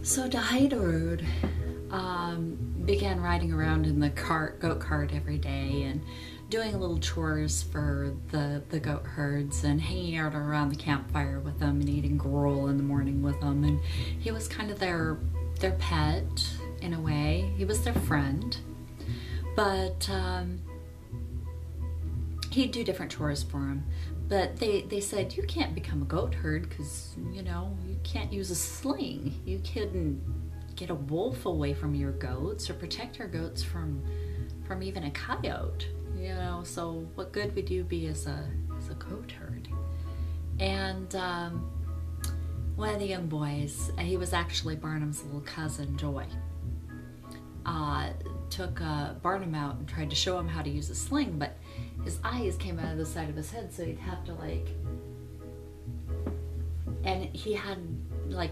So Dahidarud began riding around in the goat cart every day and doing little chores for the goat herds and hanging out around the campfire with them and eating gruel in the morning with them. And he was kind of their pet in a way. He was their friend, but he'd do different chores for him. But they said, you can't become a goat herd because, you can't use a sling. You couldn't get a wolf away from your goats or protect your goats from even a coyote. So what good would you be as a goat herd? And one of the young boys, he was actually Barnum's little cousin, Joy, took Barnum out and tried to show him how to use a sling, but his eyes came out of the side of his head, so he'd have to and he had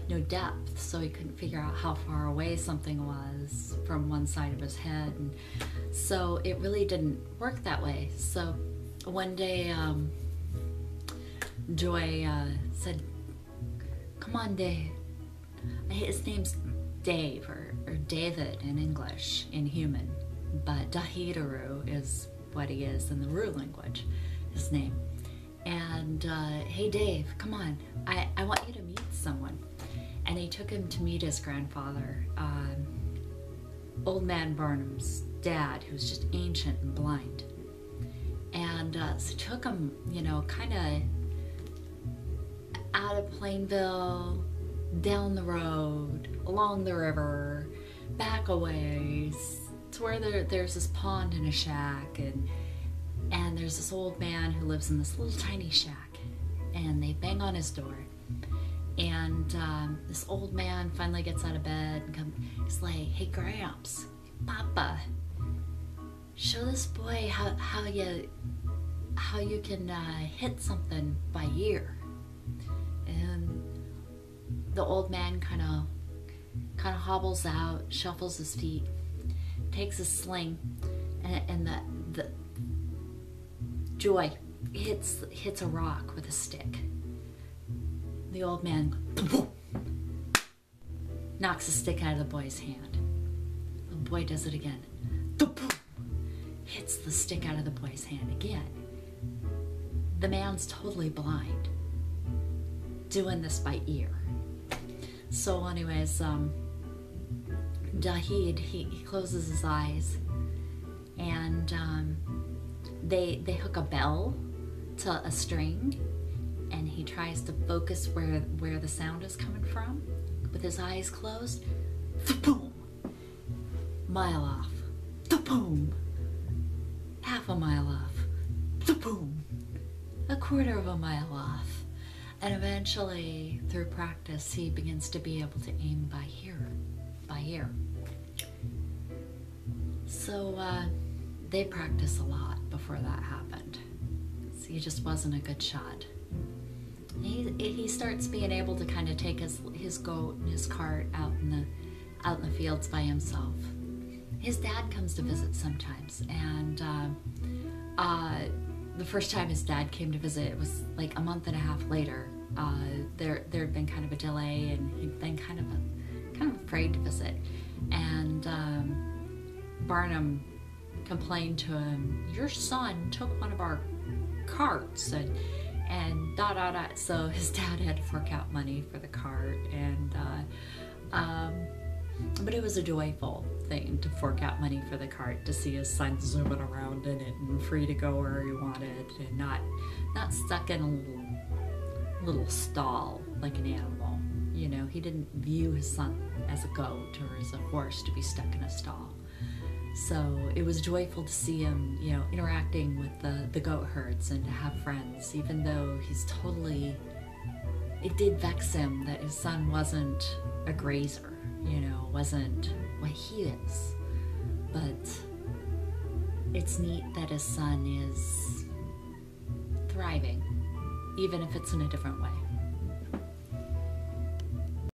no depth, so he couldn't figure out how far away something was from one side of his head, and so it really didn't work that way. So one day Joy said, come on, Dave. His name's Dave or David in English, in human, but Dahidaru is what he is in the Ru language, his name. And hey Dave, come on, I want you to meet someone. And he took him to meet his grandfather, Old Man Barnum's dad, who was just ancient and blind. And so he took him, kind of out of Plainville, down the road, along the river, back a ways, to where there's this pond and a shack, and there's this old man who lives in this little tiny shack, and they bang on his door, and this old man finally gets out of bed and he's like, hey Gramps, Papa, show this boy how you can hit something by ear. And the old man kind of hobbles out, shuffles his feet, takes a sling, and the Joy hits a rock with a stick. The old man knocks the stick out of the boy's hand. The boy does it again. Hits the stick out of the boy's hand again. The man's totally blind, doing this by ear. So anyways, Dahid, he closes his eyes, and they hook a bell to a string, and he tries to focus where the sound is coming from with his eyes closed. Boom! Mile off. Boom! Half a mile off. Boom! A quarter of a mile off. And eventually, through practice, he begins to be able to aim by ear. So they practiced a lot before that happened. So he just wasn't a good shot. He starts being able to kind of take his goat and his cart out in the fields by himself. His dad comes to visit sometimes, and the first time his dad came to visit, it was like a month and a half later. There had been kind of a delay, and he'd been kind of afraid to visit. And Barnum complained to him, your son took one of our carts, and So his dad had to fork out money for the cart, and but it was a joyful thing to fork out money for the cart, to see his son zooming around in it and free to go where he wanted, and not stuck in a little stall like an animal. He didn't view his son as a goat or as a horse to be stuck in a stall. So it was joyful to see him, interacting with the goat herds and to have friends, even though it did vex him that his son wasn't a grazer, wasn't what he is. But it's neat that his son is thriving, even if it's in a different way.